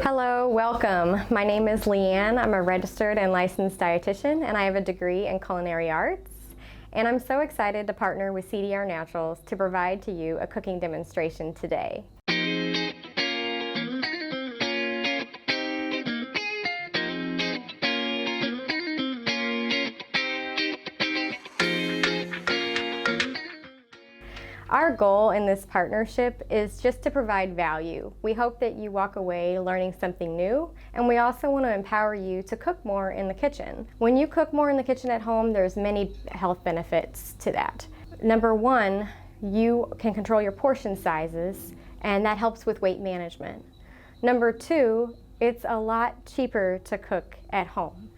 Hello, welcome. My name is Leanne. I'm a registered and licensed dietitian, and I have a degree in culinary arts. And I'm so excited to partner with CDR Naturals to provide to you a cooking demonstration today. Our goal in this partnership is just to provide value. We hope that you walk away learning something new, and we also want to empower you to cook more in the kitchen. When you cook more in the kitchen at home, there's many health benefits to that. Number one, you can control your portion sizes, and that helps with weight management. Number two, it's a lot cheaper to cook at home.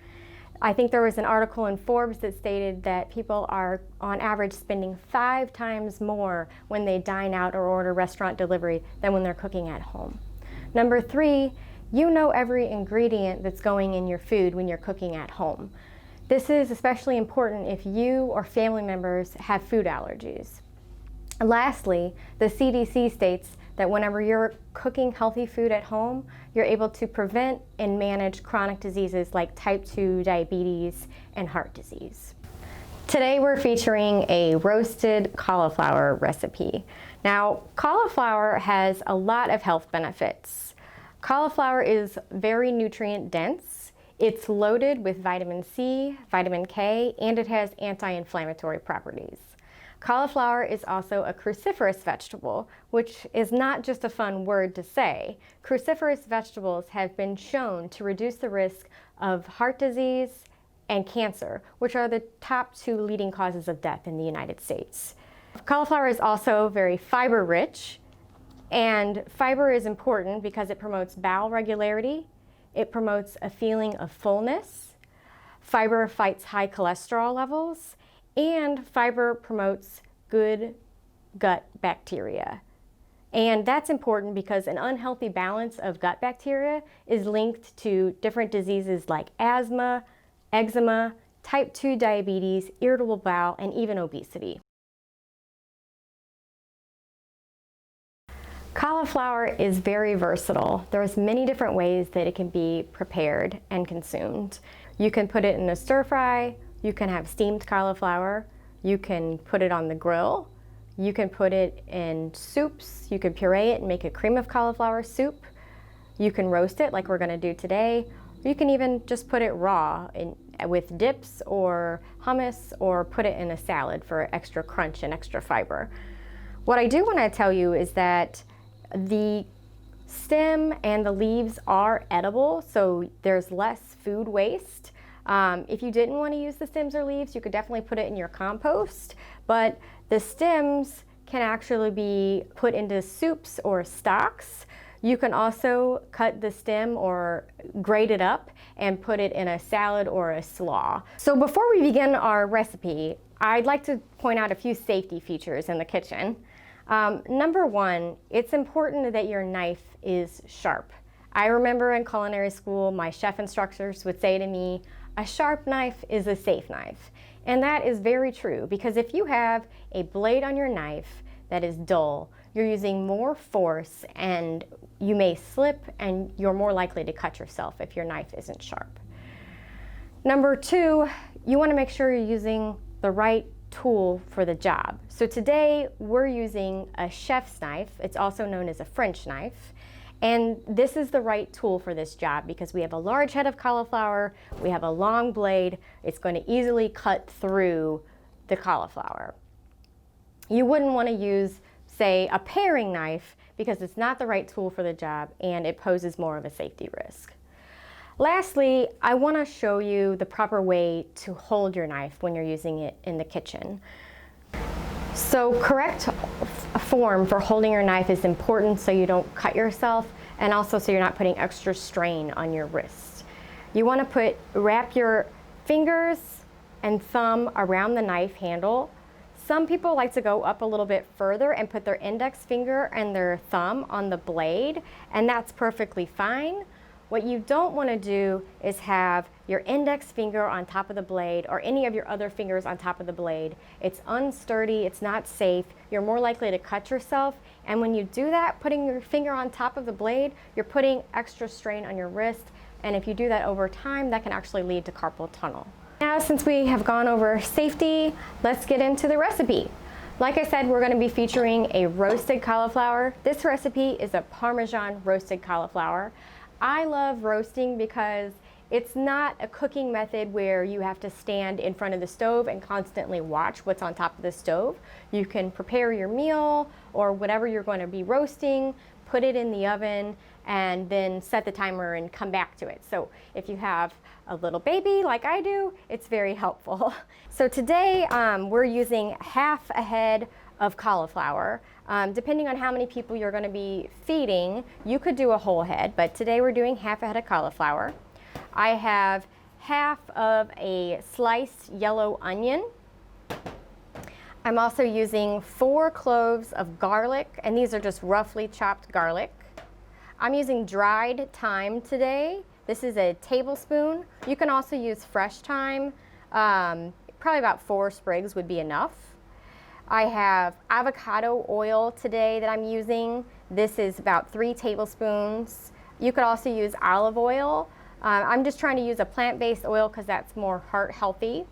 I think there was an article in Forbes that stated that people are on average spending 5 times more when they dine out or order restaurant delivery than when they're cooking at home. Number three, you know every ingredient that's going in your food when you're cooking at home. This is especially important if you or family members have food allergies. Lastly, the CDC states that whenever you're cooking healthy food at home, you're able to prevent and manage chronic diseases like type 2 diabetes and heart disease. Today we're featuring a roasted cauliflower recipe. Now, cauliflower has a lot of health benefits. Cauliflower is very nutrient dense. It's loaded with vitamin C, vitamin K, and it has anti-inflammatory properties. Cauliflower is also a cruciferous vegetable, which is not just a fun word to say. Cruciferous vegetables have been shown to reduce the risk of heart disease and cancer, which are the top 2 leading causes of death in the United States. Cauliflower is also very fiber rich, and fiber is important because it promotes bowel regularity, it promotes a feeling of fullness, fiber fights high cholesterol levels, and fiber promotes good gut bacteria. And that's important because an unhealthy balance of gut bacteria is linked to different diseases like asthma, eczema, type 2 diabetes, irritable bowel, and even obesity. Cauliflower is very versatile. There's many different ways that it can be prepared and consumed. You can put it in a stir fry, you can have steamed cauliflower, you can put it on the grill, you can put it in soups, you can puree it and make a cream of cauliflower soup, you can roast it like we're going to do today, or you can even just put it raw with dips or hummus, or put it in a salad for extra crunch and extra fiber. What I do want to tell you is that the stem and the leaves are edible, so there's less food waste. If you didn't want to use the stems or leaves, you could definitely put it in your compost, but the stems can actually be put into soups or stocks. You can also cut the stem or grate it up and put it in a salad or a slaw. So before we begin our recipe, I'd like to point out a few safety features in the kitchen. Number one, it's important that your knife is sharp. I remember in culinary school, my chef instructors would say to me, a sharp knife is a safe knife. And that is very true, because if you have a blade on your knife that is dull, you're using more force and you may slip and you're more likely to cut yourself if your knife isn't sharp. Number two, you want to make sure you're using the right tool for the job. So today we're using a chef's knife. It's also known as a French knife. And this is the right tool for this job because we have a large head of cauliflower, we have a long blade, it's going to easily cut through the cauliflower. You wouldn't want to use, say, a paring knife because it's not the right tool for the job and it poses more of a safety risk. Lastly, I want to show you the proper way to hold your knife when you're using it in the kitchen. So correct form for holding your knife is important so you don't cut yourself and also so you're not putting extra strain on your wrist. You want to wrap your fingers and thumb around the knife handle. Some people like to go up a little bit further and put their index finger and their thumb on the blade, and that's perfectly fine. What you don't want to do is have your index finger on top of the blade or any of your other fingers on top of the blade. It's unsturdy, it's not safe, you're more likely to cut yourself, and when you do that, putting your finger on top of the blade, you're putting extra strain on your wrist, and if you do that over time, that can actually lead to carpal tunnel. Now, since we have gone over safety, let's get into the recipe. Like I said, we're going to be featuring a roasted cauliflower. This recipe is a Parmesan roasted cauliflower. I love roasting because it's not a cooking method where you have to stand in front of the stove and constantly watch what's on top of the stove. You can prepare your meal or whatever you're going to be roasting, put it in the oven, and then set the timer and come back to it. So if you have a little baby like I do, it's very helpful. So today we're using half a head of cauliflower. Depending on how many people you're going to be feeding, you could do a whole head, but today we're doing half a head of cauliflower. I have half of a sliced yellow onion. I'm also using 4 cloves of garlic, and these are just roughly chopped garlic. I'm using dried thyme today. This is a tablespoon. You can also use fresh thyme. Probably about 4 sprigs would be enough. I have avocado oil today that I'm using. This is about 3 tablespoons. You could also use olive oil. I'm just trying to use a plant-based oil because that's more heart healthy.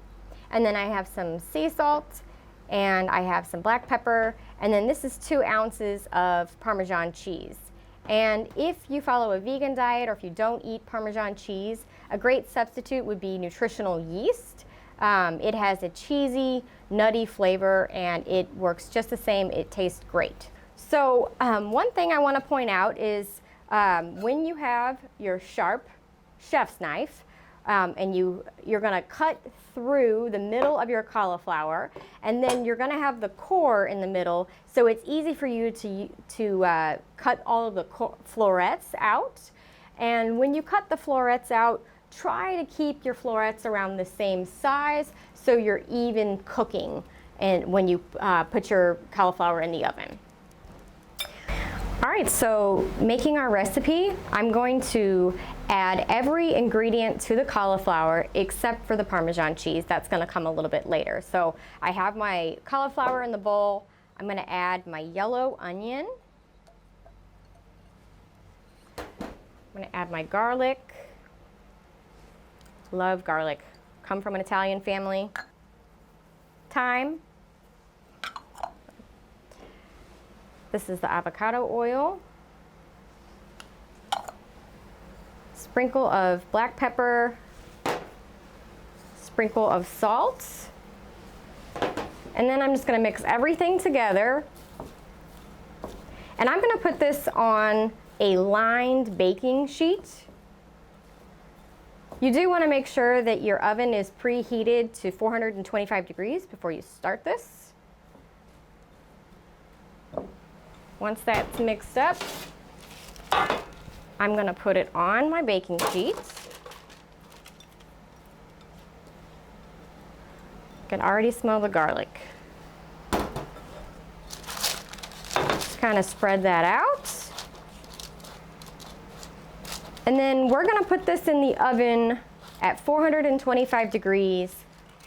And then I have some sea salt, and I have some black pepper, and then this is 2 ounces of Parmesan cheese. And if you follow a vegan diet or if you don't eat Parmesan cheese, a great substitute would be nutritional yeast. It has a cheesy, nutty flavor, and it works just the same. It tastes great. So one thing I want to point out is when you have your sharp chef's knife and you're going to cut through the middle of your cauliflower, and then you're going to have the core in the middle, so it's easy for you to cut all of the florets out. And when you cut the florets out, try to keep your florets around the same size so you're even cooking and when you put your cauliflower in the oven. All right, so making our recipe, I'm going to add every ingredient to the cauliflower except for the Parmesan cheese. That's going to come a little bit later. So I have my cauliflower in the bowl. I'm going to add my yellow onion. I'm going to add my garlic. Love garlic. Come from an Italian family. Thyme. This is the avocado oil. Sprinkle of black pepper. Sprinkle of salt. And then I'm just going to mix everything together. And I'm going to put this on a lined baking sheet. You do want to make sure that your oven is preheated to 425 degrees before you start this. Once that's mixed up, I'm going to put it on my baking sheet. I can already smell the garlic. Just kind of spread that out. And then we're going to put this in the oven at 425 degrees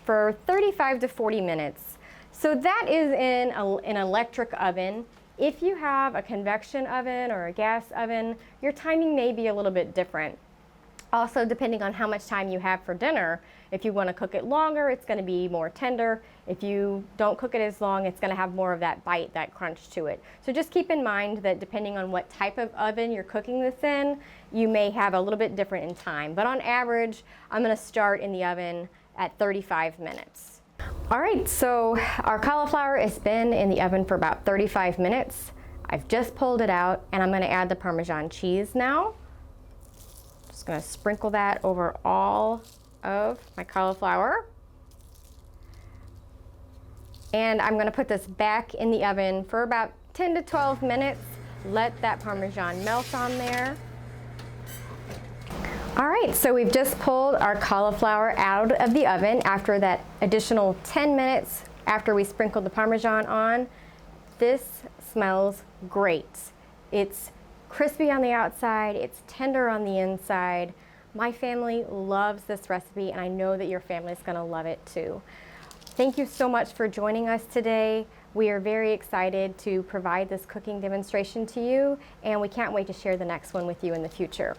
for 35 to 40 minutes. So that is in an electric oven. If you have a convection oven or a gas oven, your timing may be a little bit different. Also, depending on how much time you have for dinner, if you want to cook it longer, it's going to be more tender. If you don't cook it as long, it's going to have more of that bite, that crunch to it. So just keep in mind that depending on what type of oven you're cooking this in, you may have a little bit different in time. But on average, I'm going to start in the oven at 35 minutes. All right, so our cauliflower has been in the oven for about 35 minutes. I've just pulled it out, and I'm going to add the Parmesan cheese now. Just going to sprinkle that over all of my cauliflower. And I'm going to put this back in the oven for about 10 to 12 minutes. Let that Parmesan melt on there. All right, so we've just pulled our cauliflower out of the oven after that additional 10 minutes after we sprinkled the Parmesan on. This smells great. It's crispy on the outside, it's tender on the inside. My family loves this recipe, and I know that your family is going to love it too. Thank you so much for joining us today. We are very excited to provide this cooking demonstration to you, and we can't wait to share the next one with you in the future.